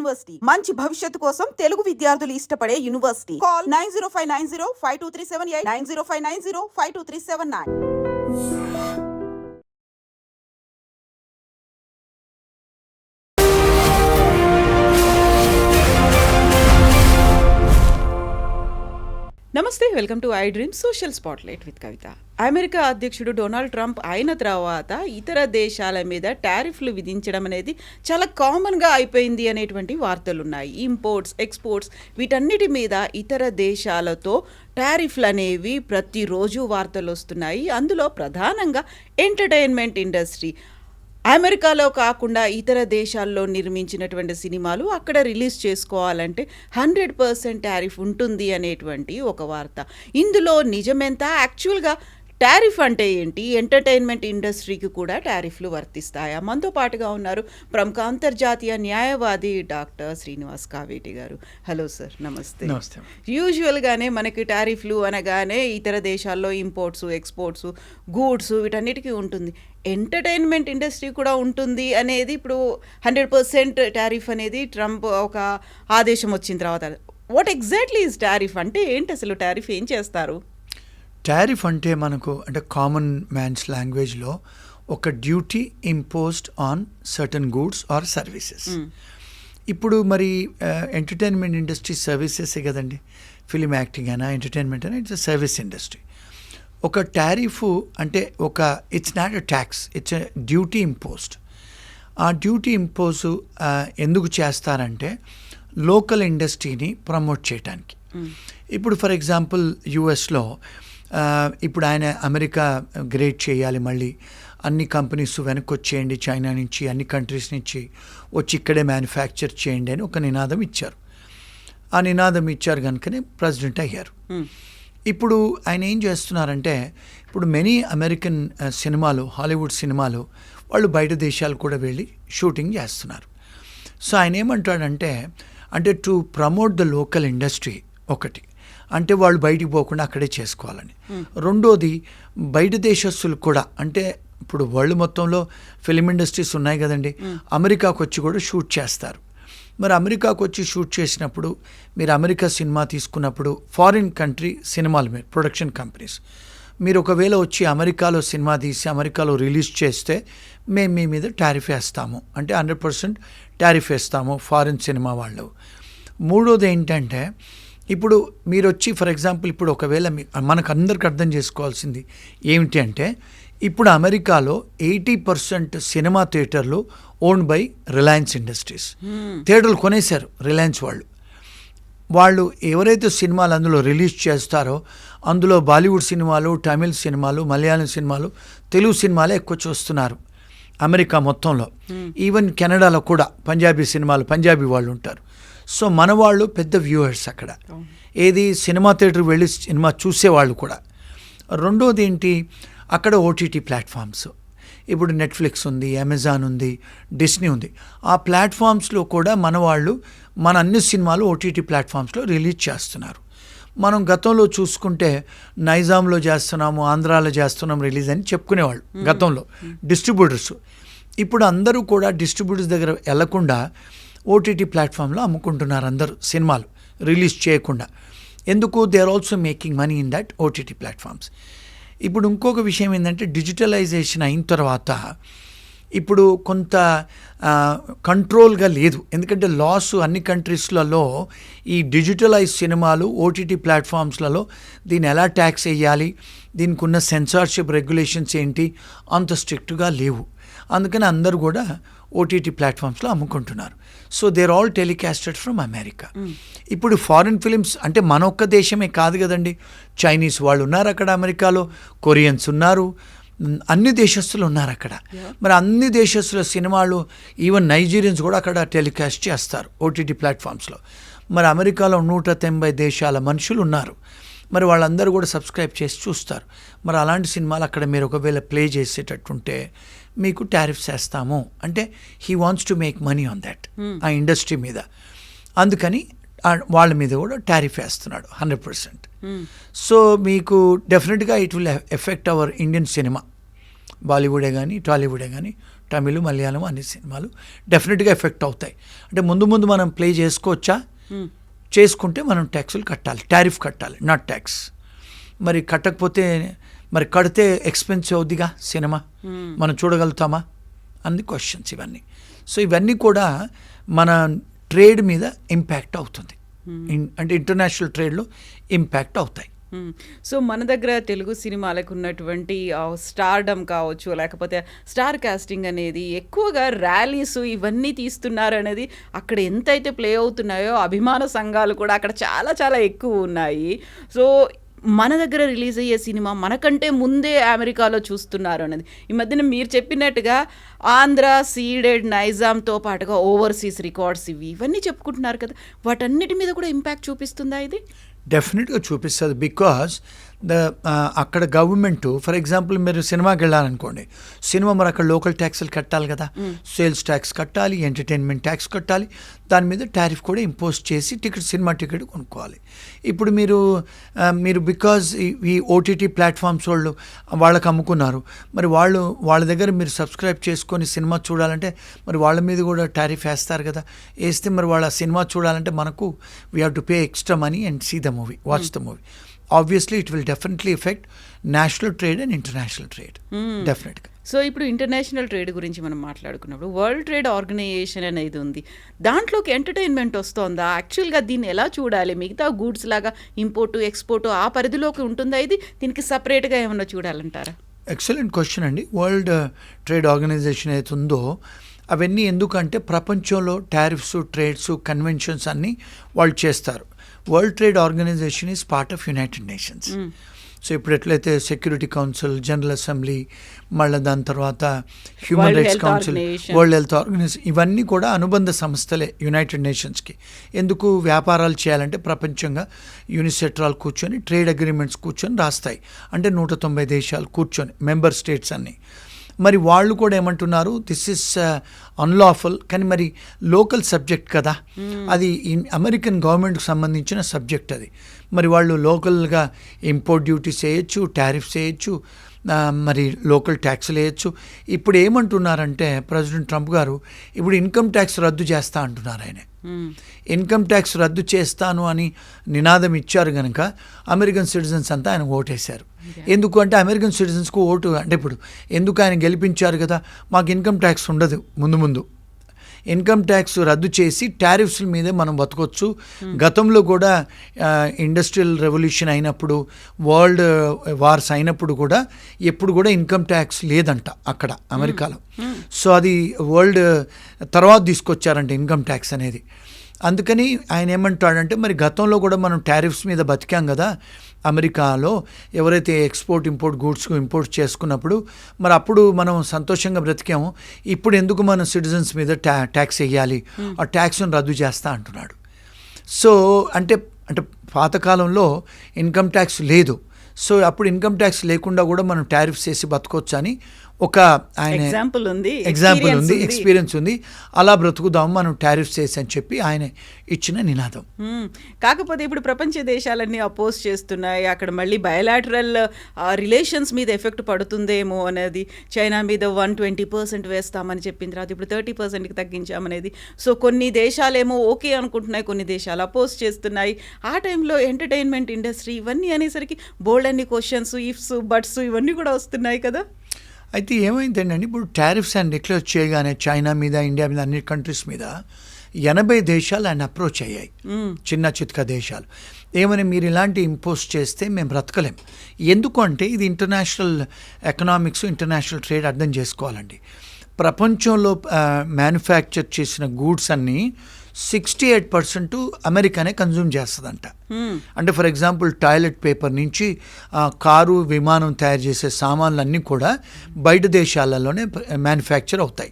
University మంచి భవిష్యత్తు కోసం తెలుగు విద్యార్థులు ఇష్టపడే యూనివర్సిటీ. కాల్ 9059052378 9059052379. నమస్తే, welcome to I dream social spotlight with Kavitha. America అధ్యక్షుడు డొనాల్డ్ ట్రంప్ అయిన తర్వాత ఇతర దేశాల మీద టారిఫ్లు విధించడం అనేది చాలా కామన్గా అయిపోయింది అనేటువంటి వార్తలున్నాయి. ఇంపోర్ట్స్, ఎక్స్పోర్ట్స్ వీటన్నిటి మీద ఇతర దేశాలతో టారిఫ్లు అనేవి ప్రతిరోజు వార్తలు వస్తున్నాయి. అందులో ప్రధానంగా ఎంటర్టైన్మెంట్ ఇండస్ట్రీ, అమెరికాలో కాకుండా ఇతర దేశాల్లో నిర్మించినటువంటి సినిమాలు అక్కడ రిలీజ్ చేసుకోవాలంటే 100% టారిఫ్ ఉంటుంది అనేటువంటి ఒక వార్త. ఇందులో నిజమెంత? యాక్చువల్గా టారిఫ్ అంటే ఏంటి? ఎంటర్టైన్మెంట్ ఇండస్ట్రీకి కూడా టారిఫ్లు వర్తిస్తాయా? మనతో పాటుగా ఉన్నారు ప్రముఖ అంతర్జాతీయ న్యాయవాది డాక్టర్ శ్రీనివాస్ కావేటి గారు. హలో సార్, నమస్తే. నమస్తే. యూజువల్గానే మనకి టారిఫ్లు అనగానే ఇతర దేశాల్లో ఇంపోర్ట్స్, ఎక్స్పోర్ట్స్, గూడ్స్ వీటన్నిటికీ ఉంటుంది. ఎంటర్టైన్మెంట్ ఇండస్ట్రీ కూడా ఉంటుంది అనేది ఇప్పుడు 100% టారిఫ్ అనేది ట్రంప్ ఒక ఆదేశం వచ్చిన తర్వాత. వాట్ ఎగ్జాక్ట్లీ ఈజ్ టారిఫ్ అంటే ఏంటి? అసలు టారిఫ్ ఏం చేస్తారు? టారిఫ్ అంటే మనకు అంటే కామన్ మ్యాన్స్ లాంగ్వేజ్లో ఒక duty imposed on certain goods or services. ఇప్పుడు మరి ఎంటర్టైన్మెంట్ ఇండస్ట్రీ సర్వీసెసే కదండి. ఫిలిం యాక్టింగ్ అయినా ఎంటర్టైన్మెంట్ అయినా ఇట్స్ సర్వీస్ ఇండస్ట్రీ. ఒక టారిఫ్ అంటే it's not a tax, it's a duty imposed. ఆ డ్యూటీ ఇంపోజ్ ఎందుకు చేస్తారంటే లోకల్ ఇండస్ట్రీని ప్రమోట్ చేయడానికి. ఇప్పుడు ఫర్ ఎగ్జాంపుల్ యుఎస్లో ఇప్పుడు ఆయన అమెరికా గ్రేట్ చేయాలి, మళ్ళీ అన్ని కంపెనీస్ వెనక్కి వచ్చేయండి, చైనా నుంచి అన్ని కంట్రీస్ నుంచి వచ్చి ఇక్కడే మ్యానుఫ్యాక్చర్ చేయండి అని ఒక నినాదం ఇచ్చారు. ఆ నినాదం ఇచ్చారు కనుకనే ప్రెసిడెంట్ అయ్యారు. ఇప్పుడు ఆయన ఏం చేస్తున్నారంటే ఇప్పుడు మెనీ అమెరికన్ సినిమాలు, హాలీవుడ్ సినిమాలు వాళ్ళు బయట దేశాలు కూడా వెళ్ళి షూటింగ్ చేస్తున్నారు. సో ఆయన ఏమంటాడంటే అంటే to promote the local industry ఒకటి, అంటే వాళ్ళు బయటికి పోకుండా అక్కడే చేసుకోవాలని. రెండోది బయట దేశస్తులు కూడా, అంటే ఇప్పుడు వరల్డ్ మొత్తంలో ఫిలిం ఇండస్ట్రీస్ ఉన్నాయి కదండి, అమెరికాకు వచ్చి కూడా షూట్ చేస్తారు. మరి అమెరికాకు వచ్చి షూట్ చేసినప్పుడు మీరు అమెరికా సినిమా తీసుకున్నప్పుడు ఫారిన్ కంట్రీ సినిమాలు మీరు ప్రొడక్షన్ కంపెనీస్ మీరు ఒకవేళ వచ్చి అమెరికాలో సినిమా తీసి అమెరికాలో రిలీజ్ చేస్తే మేము మీ మీద టారిఫ్ వేస్తాము, అంటే 100% టారిఫ్ వేస్తాము ఫారిన్ సినిమా వాళ్ళు. మూడోది ఏంటంటే ఇప్పుడు మీరు వచ్చి ఫర్ ఎగ్జాంపుల్ ఇప్పుడు ఒకవేళ మనకు అందరికి అర్థం చేసుకోవాల్సింది ఏమిటి అంటే ఇప్పుడు అమెరికాలో 80% సినిమా థియేటర్లు ఓన్డ్ బై రిలయన్స్ ఇండస్ట్రీస్. థియేటర్లు కొనేశారు రిలయన్స్ వాళ్ళు. వాళ్ళు ఎవరైతే సినిమాలు అందులో రిలీజ్ చేస్తారో అందులో బాలీవుడ్ సినిమాలు, తమిళ్ సినిమాలు, మలయాళం సినిమాలు, తెలుగు సినిమాలే ఎక్కువ చూస్తున్నారు అమెరికా మొత్తంలో. ఈవెన్ కెనడాలో కూడా పంజాబీ సినిమాలు, పంజాబీ వాళ్ళు ఉంటారు. సో మన వాళ్ళు పెద్ద వ్యూవర్స్ అక్కడ, ఏది సినిమా థియేటర్ వెళ్ళి సినిమా చూసేవాళ్ళు కూడా. రెండోది ఏంటి, అక్కడ ఓటీటీ ప్లాట్ఫామ్స్, ఇప్పుడు నెట్ఫ్లిక్స్ ఉంది, అమెజాన్ ఉంది, డిస్నీ ఉంది. ఆ ప్లాట్ఫామ్స్లో కూడా మన వాళ్ళు మన అన్ని సినిమాలు ఓటీటీ ప్లాట్ఫామ్స్లో రిలీజ్ చేస్తున్నారు. మనం గతంలో చూసుకుంటే నైజాంలో చేస్తున్నాము, ఆంధ్రాలో చేస్తున్నాం రిలీజ్ అని చెప్పుకునేవాళ్ళు గతంలో డిస్ట్రిబ్యూటర్స్. ఇప్పుడు అందరూ కూడా డిస్ట్రిబ్యూటర్స్ దగ్గర వెళ్లకుండా ఓటీటీ ప్లాట్ఫామ్లో అమ్ముకుంటున్నారు అందరూ సినిమాలు రిలీజ్ చేయకుండా. ఎందుకు? They are also making money in that OTT platforms. ఇప్పుడు ఇంకొక విషయం ఏంటంటే డిజిటలైజేషన్ అయిన తర్వాత ఇప్పుడు కొంత కంట్రోల్గా లేదు. ఎందుకంటే లాస్ అన్ని కంట్రీస్లలో ఈ డిజిటలైజ్ సినిమాలు ఓటీటీ ప్లాట్ఫామ్స్లలో దీన్ని ఎలా ట్యాక్స్ వేయాలి, దీనికి ఉన్న సెన్సార్షిప్ రెగ్యులేషన్స్ ఏంటి అంత స్ట్రిక్ట్గా లేవు. అందుకని అందరూ కూడా ఓటీటీ ప్లాట్ఫామ్స్లో అమ్ముకుంటున్నారు. So they're all telecasted from America. ఇప్పుడు ఫారిన్ ఫిలిమ్స్ అంటే మన ఒక్క దేశమే కాదు కదండి, చైనీస్ వాళ్ళు ఉన్నారు అక్కడ అమెరికాలో, కొరియన్స్ ఉన్నారు, అన్ని దేశస్తులు ఉన్నారు అక్కడ. మరి అన్ని దేశస్తుల సినిమాలు ఈవెన్ నైజీరియన్స్ కూడా అక్కడ టెలికాస్ట్ చేస్తారు ఓటీటీ ప్లాట్ఫామ్స్లో. మరి అమెరికాలో 190 దేశాల మనుషులు ఉన్నారు. మరి వాళ్ళందరూ కూడా సబ్స్క్రైబ్ చేసి చూస్తారు. మరి అలాంటి సినిమాలు అక్కడ మీరు ఒకవేళ ప్లే చేసేటట్టుంటే మీకు టారిఫ్స్ వేస్తాము అంటే he wants to make money on that, ఆ ఇండస్ట్రీ మీద. అందుకని వాళ్ళ మీద కూడా టారిఫ్ వేస్తున్నాడు 100%. సో మీకు డెఫినెట్గా it will affect our Indian cinema, బాలీవుడే కానీ టాలీవుడే కానీ తమిళ్, మలయాళం అన్ని సినిమాలు డెఫినెట్గా ఎఫెక్ట్ అవుతాయి. అంటే ముందు ముందు మనం ప్లే చేసుకోవచ్చా? చేసుకుంటే మనం ట్యాక్సులు కట్టాలి, టారిఫ్ కట్టాలి, నాట్ ట్యాక్స్. మరి కట్టకపోతే మరి కడితే ఎక్స్పెన్సివ్ అవుద్దిగా సినిమా, మనం చూడగలుగుతామా అన్ని క్వశ్చన్స్ ఇవన్నీ. సో ఇవన్నీ కూడా మన ట్రేడ్ మీద ఇంపాక్ట్ అవుతుంది, అంటే ఇంటర్నేషనల్ ట్రేడ్లో ఇంపాక్ట్ అవుతాయి. సో మన దగ్గర తెలుగు సినిమాలకు ఉన్నటువంటి స్టార్డమ్ కావచ్చు, లేకపోతే స్టార్ కాస్టింగ్ అనేది ఎక్కువగా ర్యాలీస్ ఇవన్నీ తీస్తున్నారు అనేది అక్కడ ఎంతైతే ప్లే అవుతున్నాయో అభిమాన సంఘాలు కూడా అక్కడ చాలా చాలా ఎక్కువ ఉన్నాయి. సో మన దగ్గర రిలీజ్ అయ్యే సినిమా మనకంటే ముందే అమెరికాలో చూస్తున్నారు అనేది. ఈ మధ్యన మీరు చెప్పినట్టుగా ఆంధ్ర, సీడెడ్, నైజాంతో పాటుగా ఓవర్సీస్ రికార్డ్స్ ఇవన్నీ చెప్పుకుంటున్నారు కదా, వాటన్నిటి మీద కూడా ఇంపాక్ట్ చూపిస్తుందా ఇది? డెఫినెట్గా చూపిస్తుంది. బికాజ్ అక్కడ గవర్నమెంట్, ఫర్ ఎగ్జాంపుల్ మీరు సినిమాకి వెళ్ళాలనుకోండి, సినిమా మరి అక్కడ లోకల్ ట్యాక్స్లు కట్టాలి కదా, సేల్స్ ట్యాక్స్ కట్టాలి, ఎంటర్టైన్మెంట్ ట్యాక్స్ కట్టాలి, దాని మీద టారిఫ్ కూడా ఇంపోజ్ చేసి సినిమా టికెట్ కొనుక్కోవాలి. ఇప్పుడు మీరు బికాజ్ ఈ ఓటీటీ ప్లాట్ఫామ్స్ వాళ్ళకి అమ్ముకున్నారు, మరి వాళ్ళ దగ్గర మీరు సబ్స్క్రైబ్ చేసుకొని సినిమా చూడాలంటే మరి వాళ్ళ మీద కూడా టారిఫ్ వేస్తారు కదా. వేస్తే మరి వాళ్ళ సినిమా చూడాలంటే మనకు we have to pay extra money and see the movie, watch the movie. Obviously it will definitely affect national trade and international trade. Definitely. So ఇప్పుడు ఇంటర్నేషనల్ ట్రేడ్ గురించి మనం మాట్లాడుకున్నప్పుడు వరల్డ్ ట్రేడ్ ఆర్గనైజేషన్ అనేది ఉంది, దాంట్లోకి ఎంటర్టైన్మెంట్ వస్తుందా? యాక్చువల్గా దీన్ని ఎలా చూడాలి? మిగతా గూడ్స్ లాగా ఇంపోర్టు, ఎక్స్పోర్టు ఆ పరిధిలోకి ఉంటుందా ఇది? దీనికి సపరేట్గా ఏమన్నా చూడాలంటారా? ఎక్సలెంట్ క్వశ్చన్ అండి. వరల్డ్ ట్రేడ్ ఆర్గనైజేషన్ అయితే ఉందో అవన్నీ ఎందుకంటే ప్రపంచంలో టారిఫ్స్, ట్రేడ్స్, కన్వెన్షన్స్ అన్నీ వాళ్ళు చేస్తారు. World Trade Organization is part of United Nations. So ఇప్పుడు ఎట్లయితే సెక్యూరిటీ కౌన్సిల్, జనరల్ అసెంబ్లీ, మళ్ళీ దాని తర్వాత Human Rights Council, World Health Organization, ఇవన్నీ కూడా అనుబంధ సంస్థలే యునైటెడ్ నేషన్స్కి. ఎందుకు? వ్యాపారాలు చేయాలంటే ప్రపంచంగా యూనిసెట్రాల్ కూర్చొని ట్రేడ్ అగ్రిమెంట్స్ కూర్చొని రాస్తాయి. అంటే 190 దేశాలు కూర్చొని, మెంబర్ స్టేట్స్ అన్నీ. మరి వాళ్ళు కూడా ఏమంటున్నారు, దిస్ ఇస్ అన్లాఫుల్, కానీ మరి లోకల్ సబ్జెక్ట్ కదా, అది అమెరికన్ గవర్నమెంట్కి సంబంధించిన సబ్జెక్ట్ అది. మరి వాళ్ళు లోకల్గా ఇంపోర్ట్ డ్యూటీస్ వేయచ్చు, టారిఫ్స్ వేయచ్చు, మరి లోకల్ ట్యాక్స్లు వేయచ్చు. ఇప్పుడు ఏమంటున్నారంటే ప్రెసిడెంట్ ట్రంప్ గారు ఇప్పుడు ఇన్కమ్ ట్యాక్స్ రద్దు చేస్తా అంటున్నారు. ఆయన ఇన్కమ్ ట్యాక్స్ రద్దు చేస్తాను అని నినాదం ఇచ్చారు కనుక అమెరికన్ సిటిజన్స్ అంతా ఆయన ఓటేశారు. ఎందుకు అంటే అమెరికన్ సిటిజన్స్కు ఓటు అంటే ఇప్పుడు ఎందుకు ఆయన గెలిపించారు కదా, మాకు ఇన్కమ్ ట్యాక్స్ ఉండదు, ముందు ఇన్కమ్ ట్యాక్స్ రద్దు చేసి టారిఫ్స్ మీదే మనం బతకొచ్చు. గతంలో కూడా ఇండస్ట్రియల్ రెవల్యూషన్ అయినప్పుడు, వరల్డ్ వార్స్ అయినప్పుడు కూడా ఎప్పుడు కూడా ఇన్కమ్ ట్యాక్స్ లేదంట అక్కడ అమెరికాలో. సో అది వరల్డ్ తర్వాత తీసుకొచ్చారంట ఇన్కమ్ ట్యాక్స్ అనేది. అందుకని ఆయన ఏమంటాడంటే మరి గతంలో కూడా మనం టారిఫ్స్ మీద బతికాం కదా అమెరికాలో, ఎవరైతే ఎక్స్పోర్ట్ ఇంపోర్ట్ గూడ్స్ ఇంపోర్ట్ చేసుకున్నప్పుడు, మరి అప్పుడు మనం సంతోషంగా బ్రతికాము, ఇప్పుడు ఎందుకు మనం సిటిజన్స్ మీద ట్యాక్స్ వేయాలి, ఆ ట్యాక్స్ను రద్దు చేస్తా అంటున్నాడు. సో అంటే పాతకాలంలో ఇన్కమ్ ట్యాక్స్ లేదు, సో అప్పుడు ఇన్కమ్ ట్యాక్స్ లేకుండా కూడా మనం టారిఫ్స్ వేసి బతకొచ్చు అని ఒక ఆయన ఎగ్జాంపుల్ ఉంది, ఎక్స్పీరియన్స్ ఉంది. అలా బ్రతుకుదాం మనం టారిఫ్స్ వేసి అని చెప్పి ఆయన ఇచ్చిన నినాదం. కాకపోతే ఇప్పుడు ప్రపంచ దేశాలన్నీ అపోజ్ చేస్తున్నాయి, అక్కడ మళ్ళీ బయలాటరల్ రిలేషన్స్ మీద ఎఫెక్ట్ పడుతుందేమో అనేది. చైనా మీద 120% వేస్తామని చెప్పిన తర్వాత ఇప్పుడు 30%కి తగ్గించామనేది. సో కొన్ని దేశాలేమో ఓకే అనుకుంటున్నాయి, కొన్ని దేశాలు అపోజ్ చేస్తున్నాయి. ఆ టైంలో ఎంటర్టైన్మెంట్ ఇండస్ట్రీ ఇవన్నీ అనేసరికి బోల్డ్ అన్ని క్వశ్చన్స్, ఇఫ్స్, బట్స్ ఇవన్నీ కూడా వస్తున్నాయి కదా. అయితే ఏమైందండి, ఇప్పుడు టారిఫ్స్ ఆయన డిక్లేర్ చేయగానే చైనా మీద, ఇండియా మీద, అన్ని కంట్రీస్ మీద 80 దేశాలు ఆయన అప్రోచ్ అయ్యాయి, చిన్న చిత్క దేశాలు. ఏమని, మీరు ఇలాంటి ఇంపోజ్ చేస్తే మేము బ్రతకలేం. ఎందుకు అంటే ఇది ఇంటర్నేషనల్ ఎకనామిక్స్, ఇంటర్నేషనల్ ట్రేడ్ అర్థం చేసుకోవాలండి. ప్రపంచంలో మ్యానుఫ్యాక్చర్ చేసిన గూడ్స్ అన్నీ 68% అమెరికానే కన్జ్యూమ్ చేస్తుందంట. అంటే ఫర్ ఎగ్జాంపుల్ టాయిలెట్ పేపర్ నుంచి కారు, విమానం తయారు చేసే సామాన్లన్నీ కూడా బయట దేశాలలోనే మ్యానుఫ్యాక్చర్ అవుతాయి.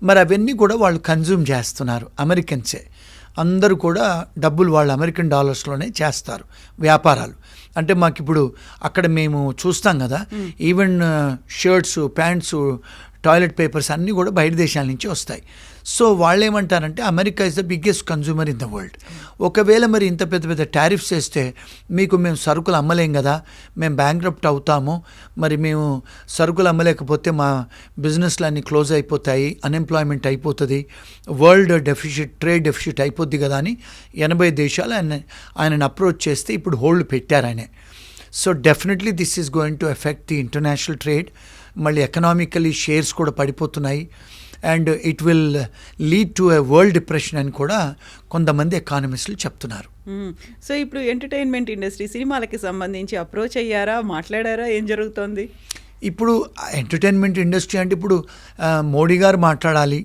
మరి అవన్నీ కూడా వాళ్ళు కన్జ్యూమ్ చేస్తున్నారు, అమెరికన్సే. అందరూ కూడా డబ్బులు వాళ్ళు అమెరికన్ డాలర్స్లోనే చేస్తారు వ్యాపారాలు. అంటే మాకు ఇప్పుడు అక్కడ మేము చూస్తాం కదా, even shirts, pants, toilet papers అన్నీ కూడా బయట దేశాల నుంచి వస్తాయి. సో వాళ్ళు ఏమంటారంటే America is the biggest consumer in the world. ఒకవేళ మరి ఇంత పెద్ద పెద్ద టారిఫ్స్ వేస్తే మీకు మేము సరుకులు అమ్మలేం కదా, మేము బ్యాంక్రప్ట్ అవుతాము, మరి మేము సరుకులు అమ్మలేకపోతే మా బిజినెస్లు అన్నీ క్లోజ్ అయిపోతాయి, అన్ఎంప్లాయ్మెంట్ అయిపోతుంది, వరల్డ్ డెఫిసిట్, ట్రేడ్ డెఫిసిట్ అయిపోద్ది కదా అని 80 దేశాలు ఆయనను అప్రోచ్ చేస్తే ఇప్పుడు హోల్డ్ పెట్టారు ఆయన. So definitely this is going to effect the international trade. మళ్ళీ ఎకనామికలీ షేర్స్ కూడా పడిపోతున్నాయి and it will lead to a world depression అని కూడా కొంతమంది ఎకానమిస్టులు చెప్తున్నారు. సో ఇప్పుడు ఎంటర్టైన్మెంట్ ఇండస్ట్రీ సినిమాలకి సంబంధించి అప్రోచ్ అయ్యారా, మాట్లాడారా, ఏం జరుగుతోంది? ఇప్పుడు ఎంటర్టైన్మెంట్ ఇండస్ట్రీ అంటే ఇప్పుడు మోడీ గారు మాట్లాడాలి,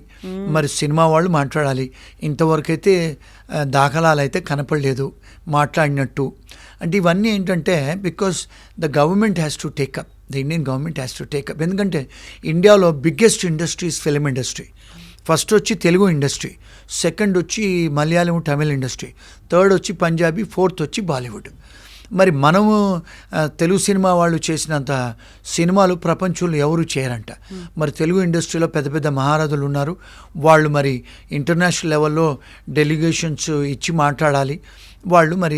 మరి సినిమా వాళ్ళు మాట్లాడాలి. ఇంతవరకు అయితే దాఖలాలు అయితే కనపడలేదు మాట్లాడినట్టు. అంటే ఇవన్నీ ఏంటంటే because the government has to take up, the Indian government has to take up. ఎందుకంటే ఇండియాలో biggest industries film industry. First వచ్చి తెలుగు ఇండస్ట్రీ, సెకండ్ వచ్చి మలయాళం తమిళ్ ఇండస్ట్రీ, థర్డ్ వచ్చి పంజాబీ, ఫోర్త్ వచ్చి బాలీవుడ్. మరి మనము తెలుగు సినిమా వాళ్ళు చేసినంత సినిమాలు ప్రపంచంలో ఎవరు చేయరంట. మరి తెలుగు ఇండస్ట్రీలో పెద్ద పెద్ద మహారాజులు ఉన్నారు, వాళ్ళు మరి ఇంటర్నేషనల్ లెవెల్లో డెలిగేషన్స్ ఇచ్చి మాట్లాడాలి. వాళ్ళు మరి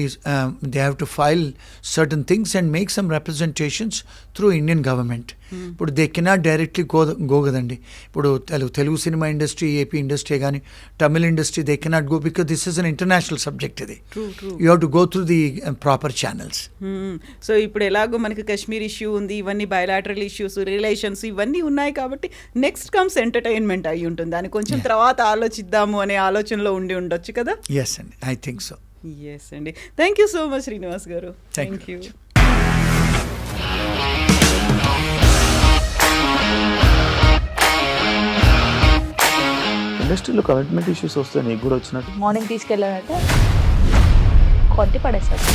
they have to file certain things and make some representations through Indian government. ఇప్పుడు దే కెనాట్ డైరెక్ట్లీ గో కదండి. ఇప్పుడు Telugu cinema industry, AP industry కానీ Tamil industry, they cannot go because this is an international subject. ఇది you have to go through the proper channels. So ఇప్పుడు ఎలాగో మనకి Kashmir issue ఉంది, ఇవన్నీ బయలాటరల్ ఇష్యూస్, రిలేషన్స్ ఇవన్నీ ఉన్నాయి కాబట్టి నెక్స్ట్ కమ్స్ ఎంటర్టైన్మెంట్ అయి ఉంటుంది. దాన్ని కొంచెం తర్వాత ఆలోచిద్దాము అనే ఆలోచనలో ఉండి ఉండొచ్చు కదా. ఎస్ అండి, ఐ థింక్ సో. ఎస్ అండి, thank you so much Srinivas garu. Thank you. ఇండస్ట్రీలో కమిట్మెంట్ ఇష్యూస్ వస్తే నీకు కూడా వచ్చినట్టు? మార్నింగ్ తీసుకెళ్ళాలంటే కొట్టి పడేస్తారు.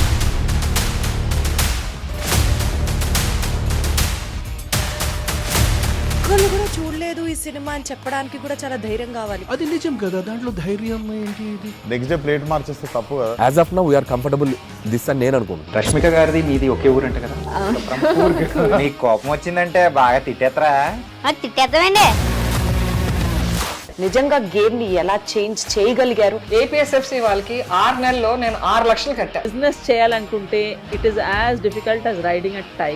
ఒక్కళ్ళు కూడా చూడలేదు ఈ సినిమా అని చెప్పడానికి కూడా చాలా ధైర్యం కావాలి. అది నిజం కదా, దాంట్లో ధైర్యం ఏంటి? ఇది నెక్స్ట్ డే ప్లేట్ మార్చేస్తే తప్పు కదా. As of now we're comfortable this అని నేను అనుకుంటున్నాను. రష్మిక గారిది మీది ఒకే ఊరంట కదా. నీకు కోపం వచ్చిందంటే బాగా తిట్టేత్తరా? తిట్టేద్దామండి. నిజంగా గేమ్ ని ఎలా చేంజ్ చేయగలిగారు? ఏపీఎస్ఎఫ్సి వాళ్ళకి 6 నెలల్లో నేను 6 లక్షలు కట్టా. బిజినెస్ చేయాలనుకుంటే it is as difficult as riding a tiger.